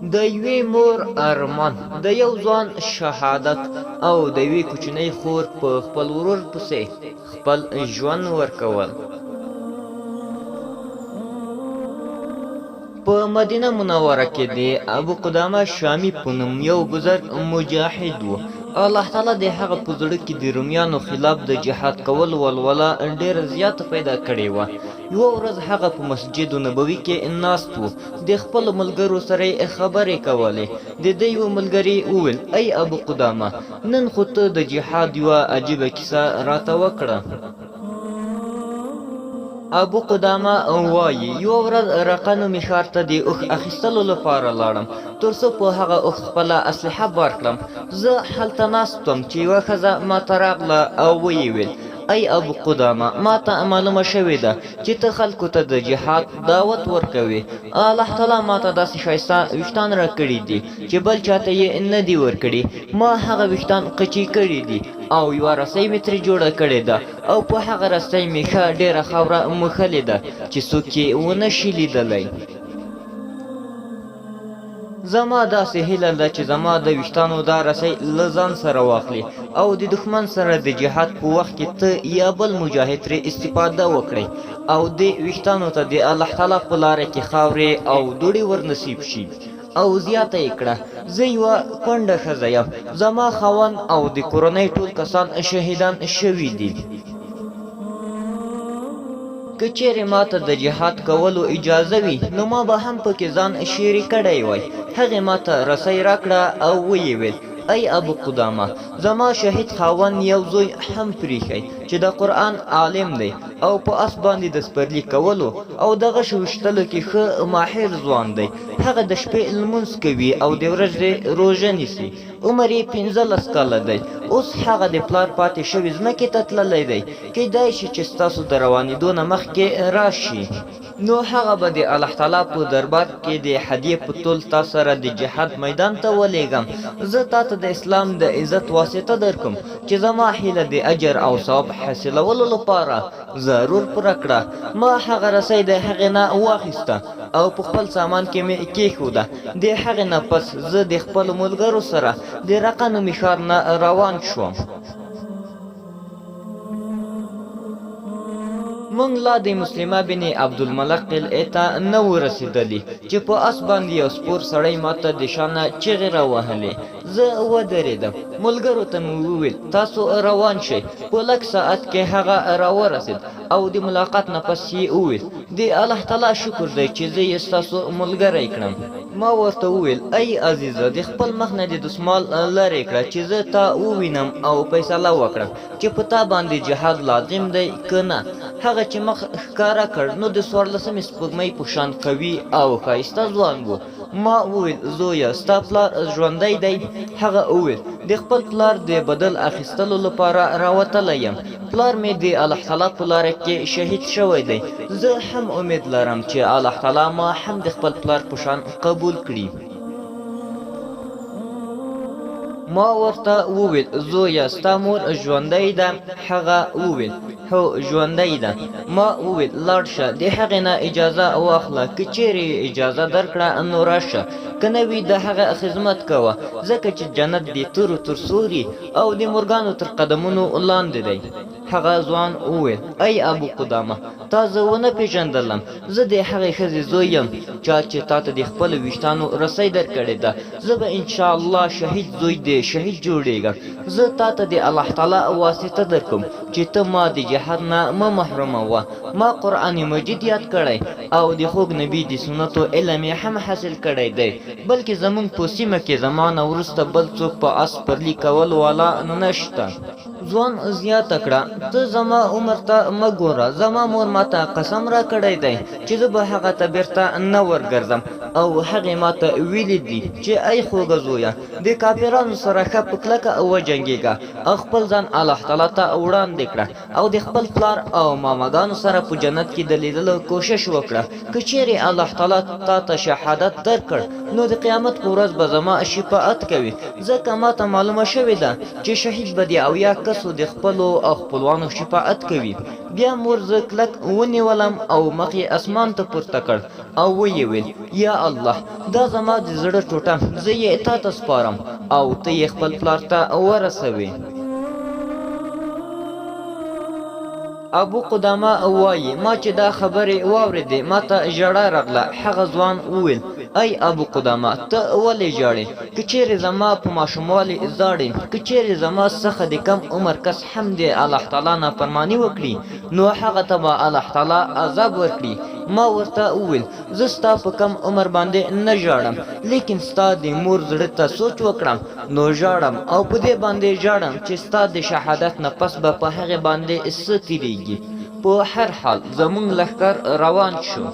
د یوې مور ارمان، د یو ځوان شهادت او د یوې کوچنۍ خور په خپل ورور پسې خپل ژوند ورکول. په مدینه منوره کې د ابو قدامه شامی په نوم یو بزرګ مجاهد و. الله تعالی د هغه په زړه کې د رومیانو خلاف د جهاد کول ولوله ډېره زیاته پیدا کړې وه. یوه ورځ هغه په مسجد نبوي کې ناست و، د خپلو ملګرو سره یې خبرې کولې. د ده یوه ملګري وویل: ای ابو قدامه، نن خو ته د جهاد یوه عجیبه کیسه راته وکړه. ابو قدامه وایي: یوه ورځ رقه نومي ښار ته د اوښ اخیستلو لپاره لاړم، تر څو په هغه اوښ خپله اسلحه بار کړم. زه هلته ناست وم چې یوه ښځه ماته راغله او ویې ویل: ای ابو قدامه، ما ته معلومه شوې ده چې ته خلکو ته د جهاد دعوت ورکوې. الله تعالی ما ته داسې ښایسته ویښتان راکړي دي چې بل چاته یې نه دي ورکړي. ما هغه ویښتان قچي کړي دي او یوه رسۍ مې ترې جوړه کړې ده او په هغه رسۍ مې ښه ډېره خاوره موښلې ده چې څوک یې ونه شي لیدلی. زما داسې هیله ده چې زما د ویښتانو دا رسۍ له ځان سره واخلي او د دښمن سره د جهاد په وخت کې ته یا بل مجاهد ترې استفاده وکړئ او دې ویښتانو ته د الله تعالی په لاره کې خاورې او دوړې ورنصیب شي. او زیاته یې کړه: زه یوه کونډه ښځه یم، زما خاوند او د کورنۍ ټول کسان شهیدان شوي دي. که چیرې ما ته د جهاد کولو اجازه وي نو ما به هم پکې ځان شریک کړی وای. هغې ما ته رسۍ راکړه او ویې ویل: ای ابو قدامه، زما شهید خاوند یو زوی هم پریښی چې د قرآن عالم دی او په آس باندې د سپرلي کولو او د غشو ویشتلو کې ښه ماهر ځوان دی. هغه د شپې لمونځ کوي او د ورځې روژه نیسي. عمر یې 15 کاله دی. اوس هغه د پلار پاتې شوي ځمکې ته تللی دی. کیدای شي چې ستاسو د روانېدو نه مخکې راشي، نو هغه به د الله تعالی په دربار کې د هدیې په تول تا سره د جهاد میدان ته ولېږم. زه تا ته د اسلام د عزت واسطه درکم چې زما هیله د اجر او ثواب حاصلولو لپاره ضرور پوره کړه. ما هغه رسۍ د هغې نه واخیسته او په خپل سامان کې مې کېښوده. د هغې نه پس زه د خپلو ملګرو سره د رقه نومي ښار نه روان شوم. موږ لا د مسلمه بن عبدالملک قلعې ته نه و رسېدلي چې په آس باندې یو سپور سړی ماته د شانه چغې راوهلې. زه ودرېدم. ملګرو ته مې وویل: تاسو روان شئ. په لږ ساعت کې هغه راورسېد او د ملاقات نه پس یې وویل: د الله تعالی شکر دی چې زه یې ستاسو ملګری کړم. ما ورته وویل: ای عزیزه، د خپل مخ نه د دسمال لرې کړه چې زه تا ووینم او فیصله وکړم چې په تا باندې جهاد لازم دی که نه. هغه چې مخ ښکاره کړ نو د 14مې سپوږمۍ په شان قوي او ښایسته ځوان و. ما وویل: زویه، ستا پلار ژوندی دی؟ هغه وویل: د خپل پلار د بدل اخیستلو لپاره راوتلی یم. پلار مې د الله تعالی په لاره کې شهید شوی دی. زه هم امید لرم چې الله تعالی ما هم د خپل پلار په شان قبول کړي. ما ورته وویل: زویه، ستا مور ژوندی ده؟ هغه وویل: هو، ژوندی ده. ما وویل: لاړ شه، د هغې نه اجازه واخله. که چیرې اجازه درکړه نو راشه، که نه وي د هغه خدمت کوه، ځکه چې جنت د تورو تر سوري او د مرغانو تر قدمونو لاندې دی. هغه ځوان وویل: ای ابو قدامه، تا زه ونه پېژندلم. زه د هغې ښځې زوی یم چا چې تا ته د خپلو ویښتانو رسۍ درکړې ده. زه به انشاءالله شهید زوی د شهید جوړېږم. زه تا ته د الله تعالی واسطه درکوم چې ته ما د جهاد نه مه محروموه. ما قرآن مجید یاد کړی او د خوږ نبي د سنتو علم یې هم حاصل کړی دی، بلکې زموږ په سیمه کې زما نه وروسته بل څوک په آس سپرلي کول والا نشته. ځوان زیاته کړه: ته زما عمر ته مه ګوره. زما مور ماته قسم را کړی دی چې زه به هغه ته بیرته نه ورګرځم او هغې ماته ویلي دي چې ای خوږه زویه، د کافرانو سره ښه په کلکه وجنګېږه او خپل ځان الله تعالی ته وړاندې کړه او د خپل پلار او ماماګانو سره په جنت کې د لیدلو کوشش وکړه. که چیرې الله تعالی تا ته شهادت درکړ نو د قیامت په ورځ به زما شفاعت کوي، ځکه ماته معلومه شوې ده چې شهید به د 70 کسو تاسو د خپلو او خپلوانو شفاعت کوي. بیا مور زه کلک ونیولم او مخ یې اسمان ته پورته کړ او ویې ویل یا الله دا زما د زړه ټوټه زه یې تا ته سپارم او ته یې خپل پلار ته ورسوې. ابو قدامه وایي ما چې دا خبرې واورېدې ما ته ژړا راغله. هغه ځوان وویل ای ابو قدامه ته ولې ژاړې؟ که چیرې زما په ماشوموالي ژاړې، که چیرې زما څخه د کم عمر کس هم د الله تعالی نافرماني وکړي نو هغه ته به الله تعالی عذاب ورکړي. ما ورته وویل زه ستا په کم عمر باندې نه ژاړم، لیکن ستا د مور زړه ته سوچ وکړم نو ژاړم او په دې باندې ژاړم چې ستا د شهادت نه پس به په هغې باندې څه تېرېږي. په هر حال زموږ لښکر روان شو.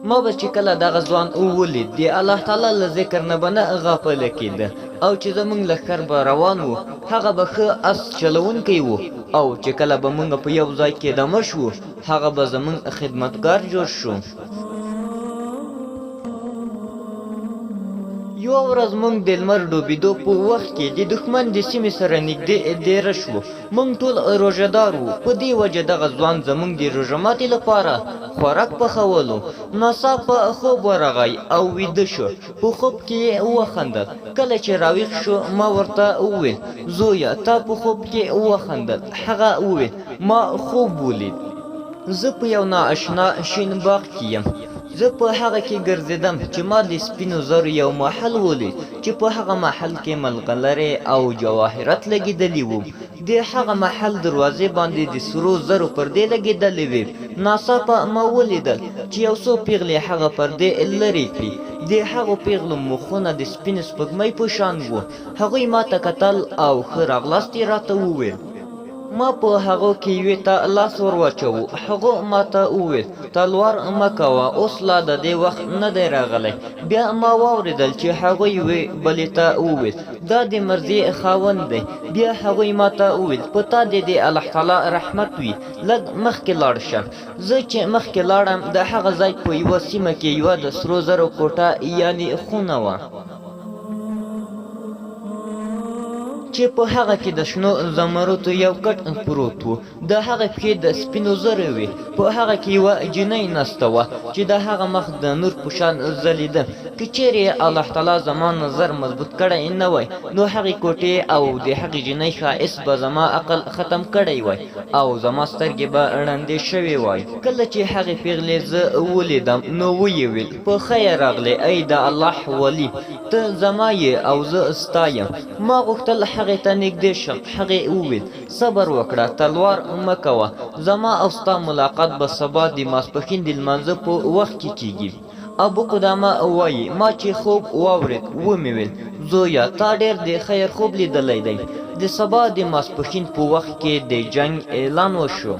ما به چې کله دغه ځوان ولید د الله تعالی له ذکر نه به نه غافله کېده او چې زموږ لښکر به روان و هغه به ښه اس چلونکی و او چې کله به موږ په یو ځای کې دمه شو هغه به زموږ خدمتګار جوړ شو. یو ورځ موږ د لمر ډوبېدو په وخت کې د دښمن د سیمې سره نږدې دېره شوو. موږ ټول روژهدار وو. په دې وجه دغه ځوان زموږ د روژه ماتې لپاره خوراک پخولو. ناڅاپه خوب ورغی او ویده شو. په خوب کې یې وخندل. کله چې راویښ شو ما ورته وویل زویه تا په خوب کې وخندل. هغه وویل ما خوب ولید. زه په یو نااشنا شین باغ کې یم. زه په هغه کې ګرځېدم چې ما د سپینو زرو یو محل ولید چې په هغه محل کې ملغلرې او جواهرات لګېدلي وو. د هغه محل دروازې باندې د سرو زرو پردې لګېدلې وې. ناڅاپه ما ولیدل چې یو څو پیغلې هغه پردې لرې کړي. د هغو پیغلو مخونه د سپینې سپوږمۍ په شان وو. هغوی ما ته کتل او ښه راغلاست یې راته وویل. ما په هغو کې یوې ته لاس ور واچوو. هغو ما ته وویل تلوار مه کوه اوس لا د دې وخت نه دی راغلی. بیا ما واورېدل چې هغوی یوې بلې ته وویل دا د مرضیې خاوند دی. بیا هغوی ما ته وویل په تا دې د الله تعالی رحمت وي لږ مخکې لاړ شه. زه چې مخکې لاړم د هغه ځای په یوه سیمه کې یوه د سرو زرو کوټه یعنې خونه وه چې په هغه کې د شنو زمرودو یو کټ پروت و. د هغه پښې د سپینو زرو وې. په هغه کې یوه جنۍ نسته وه چې د هغه مخ د نور په شان ځلېده. که چیرې الله تعالی زما نظر مضبوط کړی نه وای نو هغې کوټې او د هغې جنۍ ښایست به زما عقل ختم کړی وای او زما سترګې به ړندې شوې وای. کله چې هغې پیغلې زه ولیدم نو ویې ویل په خیر راغلې ای د الله ولي ته زما یې او زه ستا یم. ما غوښتل هغې ته نږدې شم. هغې وویل صبر وکړه تلوار مه کوه زما او ستا ملاقات به سبا د ماسپښین د لمانځه په وخت کې کیږي. ابو قدامه وایي ما چې خوب واورېد ومې ویل زویه تا ډېر د خیر خوب لیدلی دی. د سبا د ماسپښین په وخت کې د جنګ اعلان وشو.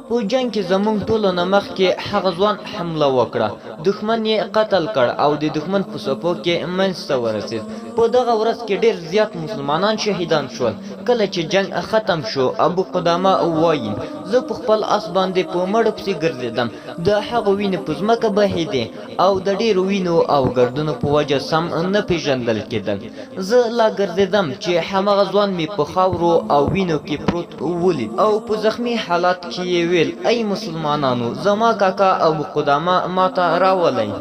په جنګ کې زموږ ټولو نه مخکې هغه ځوان حمله وکړه. دښمن یې قتل کړ او د دښمن په څپو کې منځته ورسېد. په دغه ورځ کې ډېر زیات مسلمانان شهیدان شول. کله چې جنګ ختم شو ابو قدامه وایي زه په خپل اس باندې په مړو پسې ګرځېدم. د هغو وینې په ځمکه بهېدې او د ډېرو وینو او ګردونو په وجه سم نه پېژندل کېدل. زه لا ګرځېدم چې هماغه ځوان مې په خاورو او وینو کې پروت ولید او په زخمي حالت کې یې ویل ای مسلمانانو زما کاکا ابو قدامه ما ته راولئ.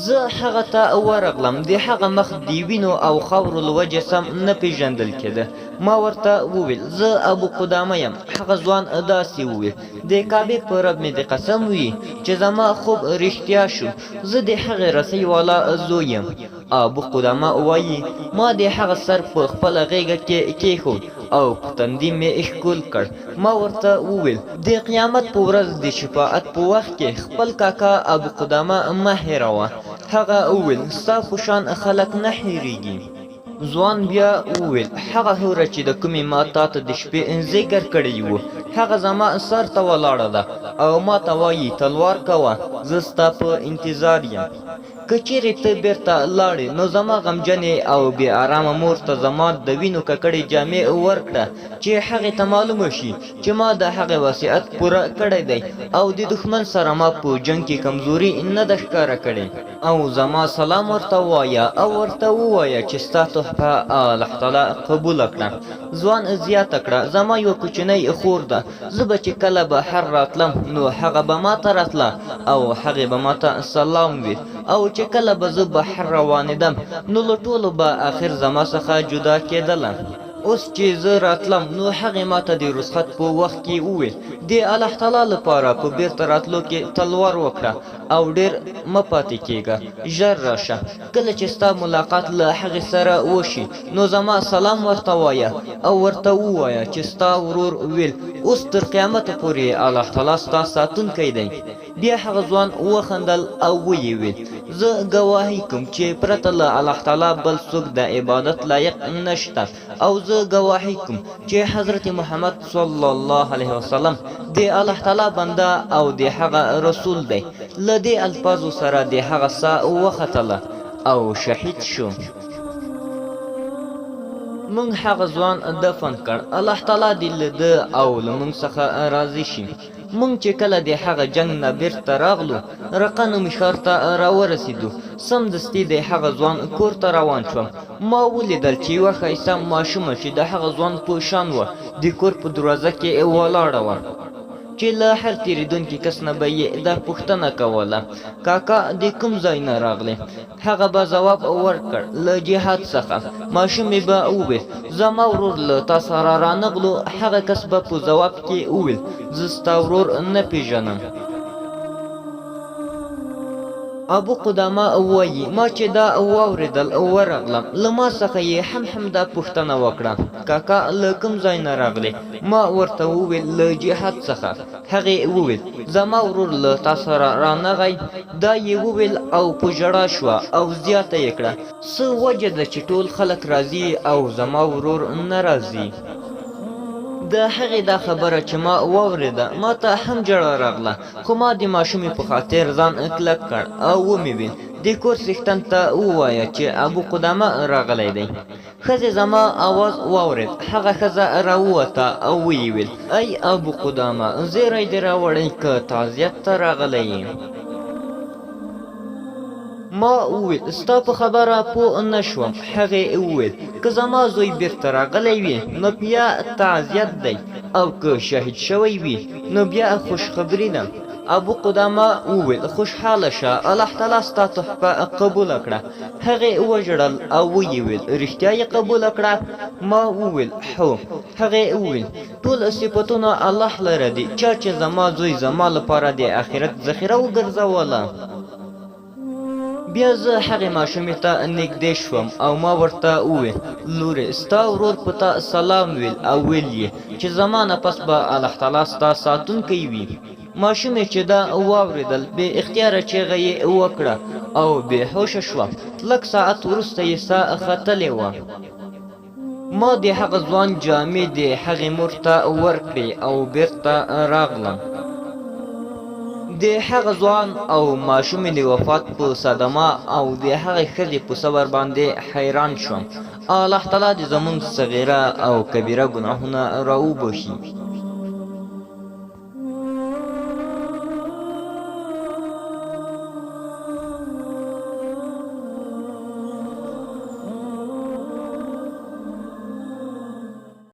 زه هغه ته ورغلم. د هغه مخ د وینو او خاورو له وجې سم نه پېژندل کېده. ما ورته وویل زه ابو قدامه یم. هغه ځوان داسې وویل د کعبې په رب مې د قسم وي چې زما خوب رښتیا شو. زه د هغې رسۍ والا زوی یم. ابو قدامه وایي ما د هغه سر په خپله غېږه کې کېښود او په تندي مې ښکل کړ. ما ورته وویل د قیامت په ورځ د شفاعت په وخت کې خپل کاکا ابو قدامه مه هېروه. هغه وویل ستا په شان خلک نه هېرېږي. ځوان بیا وویل هغه حوره چې د کومې ما تا ته د شپې ذکر کړی و هغه زما سر ته ولاړه ده او ما ته وایي تلوار کوه زه ستا په انتظار یم. که چیرې ته بیرته لاړې نو زما غمجنې او بې ارامه مور ته زما د وینو ککړې جامې ورکړه چې هغې ته معلومه شي چې ما د هغې وصیت پوره کړی دی او د دښمن سره ما په جنګ کې کمزوري نه ده ښکاره کړې او زما سلام ورته ووایه او ورته ووایه چې ستا تحفه الله تعالی قبوله کړه. ځوان زیاته کړه زما یوه کوچنۍ خور ده، زه به چې کله بهر راتلم نو هغه به ما ته راتله او هغې به ما ته سلام وي او چې کله به زه بهر روانېدم نو له ټولو به آخر زما څخه جدا کېدله. اوس چې زه راتلم نو هغې ما ته د رخصت په وخت کې وویل د الله تعالی لپاره په بیرته راتلو کې تلوار وکړه او ډېر مه پاتې کېږه، ژر راشه. کله چې ستا ملاقات له هغې سره وشي نو زما سلام ورته وایه او ورته ووایه چې ستا ورور ویل اوس تر قیامته پورې الله تعالی ستا ساتونکی دی. بیا هغه ځوان وخندل او ویې ویل زه ګواهي کوم چې پرته له الله تعالی بل څوک د عبادت لایق نشته او زه ګواهي کوم چې حضرت محمد صلی الله علیه وسلم د الله تعالی بنده او د هغه رسول دی. له دې الفاظو سره د هغه ساه وختله او شهید شو. مونږ هغه ځوان دفن کړ، الله تعالی دې له ده او له مونږ څخه راضي شي. مونږ چې کله د هغه جنګ نه بیرته راغلو رقه نومي ښار ته راورسېدو، سمدستي د هغه ځوان کور ته روان شوم. ما ولیدل چې یوه ښایسته ماشومه چې د هغه ځوان په شان وه د کور په دروازه کې ولاړه وه چې له هر تېرېدونکي کس نه به یې دا پوښتنه کوله کاکا د کوم ځای نه راغلی؟ هغه به ځواب ورکړ له جهاد څخه. ماشومې به وویل زما ورور له تا سره رانغلو. هغه کس به په ځواب کې وویل زه ستا ورور نه پیژنم. ابو قدامه وایي ما چې دا واورېدل ورغلم، له ما څخه یې هم دا پوښتنه وکړه کاکا له کوم ځای نه راغلی؟ ما ورته وویل له جهاد څخه. هغې وویل زما ورور له تا سره رانغی؟ دا یې وویل او په ژړا شوه او زیاته یې کړه څه وجه ده چې ټول خلک راځي او زما ورور نه راځي؟ د هغې دا خبره چې ما واورېده ما ته هم ژړا راغله، خو ما د ماشومې په خاطر ځان کلک کړ او ومې ویل د کور څښتن ته ووایه چې ابو قدامه راغلی دی. ښځې زما آواز واورېد، هغه ښځه راووته او ویې ویل ای ابو قدامه زیری دې راوړی که تعزیت ته راغلی یې؟ ما وویل ستا په خبره پوه نه شوم. هغې وویل که زما زوی بیرته راغلی وي نو بیا تعزیت دی او که شهید شوی وي نو بیا خوشخبري ده. ابو قدامه وویل خوشحاله شه، الله تعالی ستا تحفه قبوله کړه. هغې وژړل او ویې ویل رښتیا یې قبوله کړه؟ ما وویل هو. هغې وویل ټول صفتونه الله لره دي، چا چې زما زوی زما لپاره د آخرت ذخیره وګرځوله. بیا زه هغې ماشومې ته نږدې شوم او ما ورته وویل لورې ستا ورور په تا سلام ویل او ویل یې چې زما نه پس به الله تعالی ستا ساتونکی وي. ماشومې چې دا واورېدل بې اختیاره چیغه یې وکړه او بې هوشه شوه. لږ ساعت وروسته یې ساه ختلې وه. ما د هغه ځوان جامې د هغې مور ته ورکړې او بیرته راغلم. د هغه ځوان او ماشومې د وفات په صدمه او د هغې ښځې په صبر باندې حیران شوم. الله تعالی دې زموږ صغیره او کبیره ګناهونه راوبخي.